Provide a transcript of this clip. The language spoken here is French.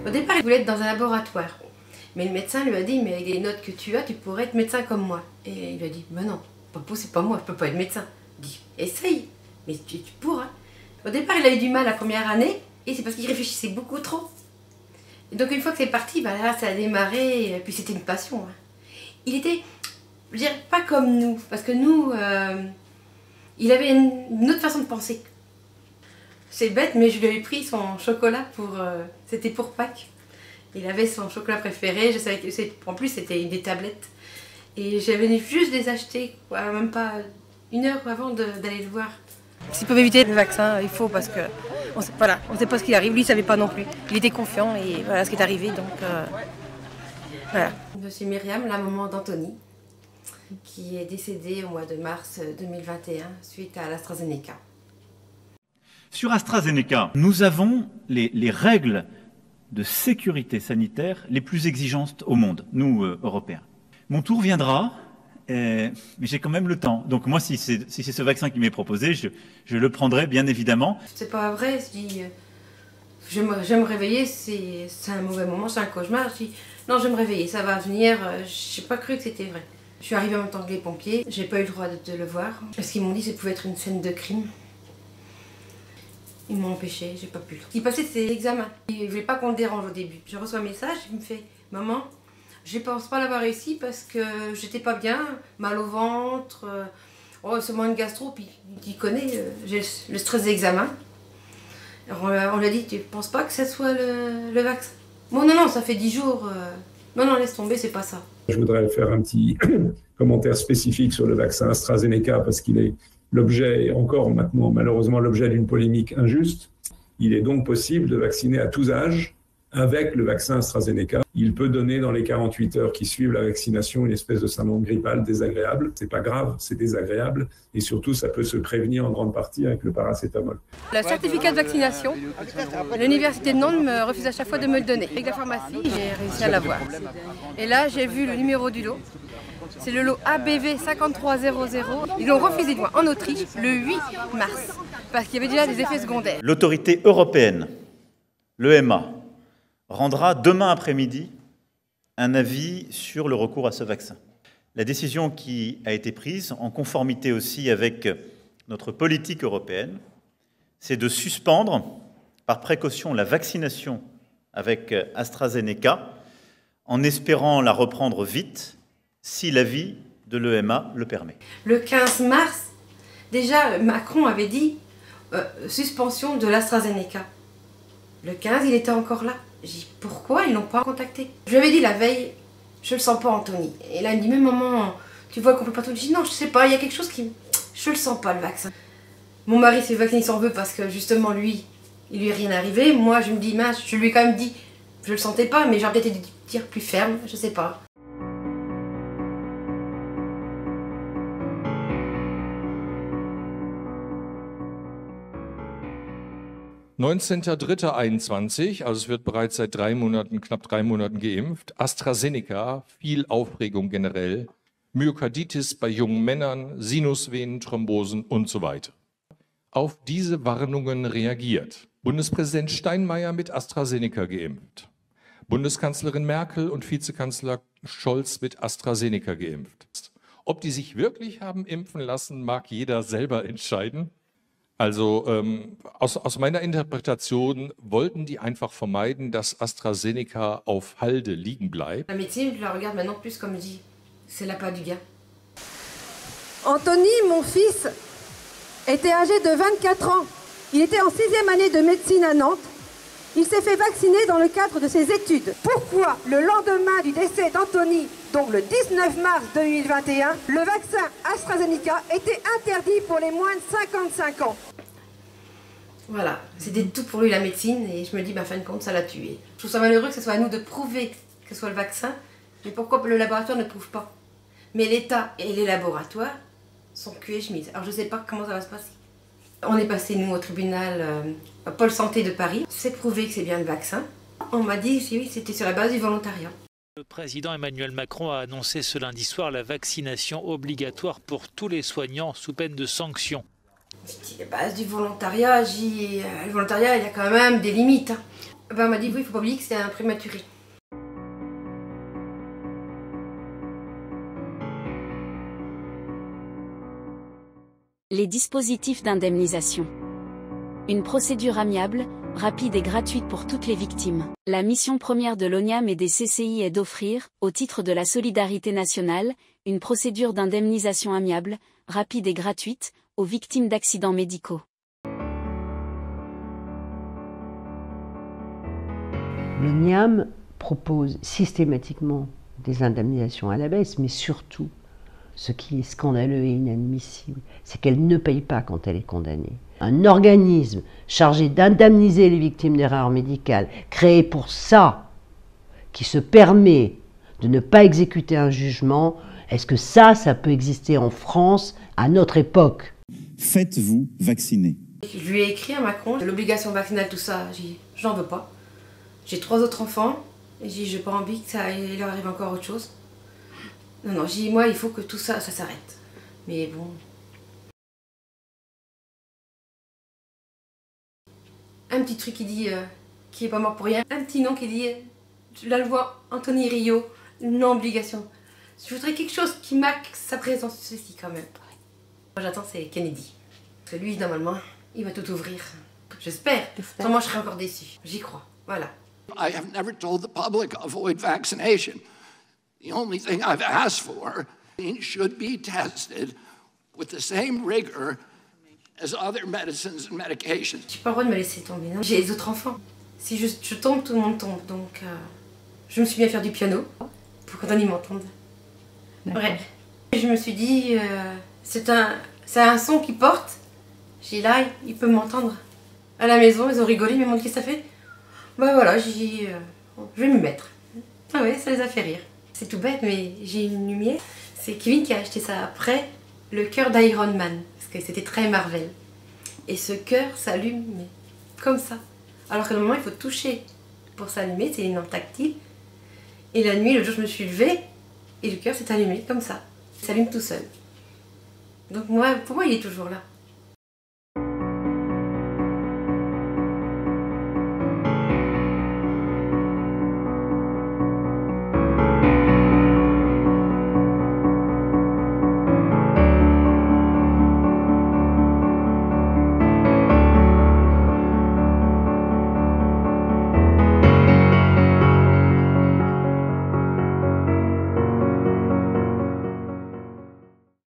Au départ, il voulait être dans un laboratoire. Mais le médecin lui a dit, mais avec les notes que tu as, tu pourrais être médecin comme moi. Et il lui a dit, mais non, c'est pas moi, je peux pas être médecin. Il dit, essaye, mais tu pourras. Au départ, il a eu du mal la première année, et c'est parce qu'il réfléchissait beaucoup trop. Et donc une fois que c'est parti, bah là, ça a démarré, et puis c'était une passion. Hein. Il était, je dirais, pas comme nous, parce que nous, il avait une autre façon de penser. C'est bête, mais je lui avais pris son chocolat c'était pour Pâques. Il avait son chocolat préféré, je savais que en plus c'était des tablettes. Et j'avais juste les acheter, quoi, même pas une heure avant d'aller le voir. S'ils peuvent éviter le vaccin, il faut, parce que on sait pas ce qui arrive. Lui, il savait pas non plus. Il était confiant et voilà ce qui est arrivé. Donc voilà. Je suis Myriam, la maman d'Anthony, qui est décédée au mois de mars 2021 suite à l'AstraZeneca. Sur AstraZeneca, nous avons les règles de sécurité sanitaire les plus exigeantes au monde, nous, Européens. Mon tour viendra, mais j'ai quand même le temps. Donc moi, si c'est ce vaccin qui m'est proposé, je le prendrai, bien évidemment. C'est pas vrai, je vais me réveiller, c'est un mauvais moment, c'est un cauchemar. Je dis, non, je vais me réveiller, ça va venir. Je n'ai pas cru que c'était vrai. Je suis arrivée en même temps que les pompiers, j'ai pas eu le droit de le voir. Parce qu'ils m'ont dit que ça pouvait être une scène de crime. Ils m'ont empêché, j'ai pas pu. Ce qui passait, c'est l'examen. Il voulait pas qu'on le dérange au début. Je reçois un message, il me fait, maman, je pense pas l'avoir réussi parce que j'étais pas bien, mal au ventre, seulement une gastro, puis il connaît, j'ai le stress d'examen. On lui a dit, tu penses pas que ça soit le vaccin? Bon, non, ça fait 10 jours. Non, laisse tomber, c'est pas ça. Je voudrais faire un petit commentaire spécifique sur le vaccin AstraZeneca parce qu'il est l'objet, encore maintenant malheureusement l'objet d'une polémique injuste. Il est donc possible de vacciner à tous âges avec le vaccin AstraZeneca. Il peut donner dans les 48 heures qui suivent la vaccination une espèce de syndrome grippal désagréable. C'est pas grave, c'est désagréable et surtout ça peut se prévenir en grande partie avec le paracétamol. Le certificat de vaccination, l'université de Nantes me refuse à chaque fois de me le donner. Avec la pharmacie, j'ai réussi à l'avoir. Et là, j'ai vu le numéro du lot. C'est le lot ABV 5300. Ils l'ont refusé de moi en Autriche le 8 mars parce qu'il y avait déjà des effets secondaires. L'autorité européenne, l'EMA, rendra demain après-midi un avis sur le recours à ce vaccin. La décision qui a été prise, en conformité aussi avec notre politique européenne, c'est de suspendre par précaution la vaccination avec AstraZeneca en espérant la reprendre vite si l'avis de l'EMA le permet. Le 15 mars, déjà Macron avait dit suspension de l'AstraZeneca. Le 15, il était encore là. J'ai dit, pourquoi ils l'ont pas contacté? Je lui avais dit la veille, je le sens pas Anthony. Et là il me dit, mais maman, tu vois qu'on peut pas tout. Je dis, non, je sais pas, il y a quelque chose qui... Je le sens pas le vaccin. Mon mari s'est vacciné sans veut parce que justement lui, il lui est rien arrivé. Moi je me dis, mince, je lui ai quand même dit, je le sentais pas, mais j'aurais peut-être dû dire plus ferme, je sais pas. 19.03.21, also es wird bereits seit 3 Monaten, knapp 3 Monaten geimpft. AstraZeneca, viel Aufregung generell, Myokarditis bei jungen Männern, Sinusvenenthrombosen und so weiter. Auf diese Warnungen reagiert. Bundespräsident Steinmeier mit AstraZeneca geimpft. Bundeskanzlerin Merkel und Vizekanzler Scholz mit AstraZeneca geimpft. Ob die sich wirklich haben impfen lassen, mag jeder selber entscheiden. Also aus meiner Interpretation wollten die einfach vermeiden, dass AstraZeneca auf Halde liegen bleibt. La médecine, je la regarde maintenant plus comme je dis, c'est l'appât du gain. Anthony, mon fils, était âgé de 24 ans. Il était en 6e année de médecine à Nantes. Il s'est fait vacciner dans le cadre de ses études. Pourquoi, le lendemain du décès d'Anthony, donc le 19 mars 2021, le vaccin AstraZeneca était interdit pour les moins de 55 ans? Voilà, c'était tout pour lui la médecine et je me dis, en fin de compte, ça l'a tué. Je trouve ça malheureux que ce soit à nous de prouver que ce soit le vaccin, mais pourquoi le laboratoire ne prouve pas? Mais l'État et les laboratoires sont cul et chemise. Alors je ne sais pas comment ça va se passer. On est passé, nous, au tribunal Pôle Santé de Paris. C'est prouvé que c'est bien le vaccin. On m'a dit, oui, c'était sur la base du volontariat. Le président Emmanuel Macron a annoncé ce lundi soir la vaccination obligatoire pour tous les soignants sous peine de sanctions. Je dis, la base du volontariat, le volontariat, il y a quand même des limites. Hein. Ben, on m'a dit, oui, il faut pas oublier que c'est un prématuré. Les dispositifs d'indemnisation. Une procédure amiable, rapide et gratuite pour toutes les victimes. La mission première de l'ONIAM et des CCI est d'offrir, au titre de la solidarité nationale, une procédure d'indemnisation amiable, rapide et gratuite, aux victimes d'accidents médicaux. L'ONIAM propose systématiquement des indemnisations à la baisse, mais surtout, ce qui est scandaleux et inadmissible, c'est qu'elle ne paye pas quand elle est condamnée. Un organisme chargé d'indemniser les victimes d'erreurs médicales, créé pour ça, qui se permet de ne pas exécuter un jugement, est-ce que ça peut exister en France à notre époque? Faites-vous vacciner. Je lui ai écrit à Macron, l'obligation vaccinale, tout ça, j'ai dit, j'en veux pas. J'ai 3 autres enfants, et j'ai dit, j'ai pas envie que ça il leur arrive encore autre chose. Non, j'ai dit, moi, il faut que tout ça, ça s'arrête. Mais bon. Un petit truc qui dit, qui est pas mort pour rien. Un petit nom qui dit, la loi Anthony Rio, non-obligation. Je voudrais quelque chose qui marque sa présence ici quand même. Moi, j'attends, c'est Kennedy. Parce que lui, normalement, il va tout ouvrir. J'espère. Sinon, je serai encore déçue. J'y crois. Voilà. I have never told the public avoid vaccination. The only thing I've asked for, it should be tested with the same rigor as other medicines and medications. J'ai pas le droit de me laisser tomber. Hein. J'ai les autres enfants. Si je tombe, tout le monde tombe. Donc, je me suis mis à faire du piano pour qu'on y m'entende. Ouais. Je me suis dit, c'est un son qui porte. J'ai dit là, il peut m'entendre. À la maison, ils ont rigolé, ils m'ont dit qu'est-ce que ça fait. Bah voilà, j'ai dit, je vais m'y mettre. Ah ouais, ça les a fait rire. C'est tout bête, mais j'ai une lumière. C'est Kevin qui a acheté ça après le cœur d'Iron Man, parce que c'était très Marvel. Et ce cœur s'allume, mais comme ça. Alors que normalement, il faut toucher pour s'allumer, c'est une lampe tactile. Et la nuit, le jour, je me suis levée, et le cœur s'est allumé, comme ça. Il s'allume tout seul. Donc moi, pour moi, il est toujours là.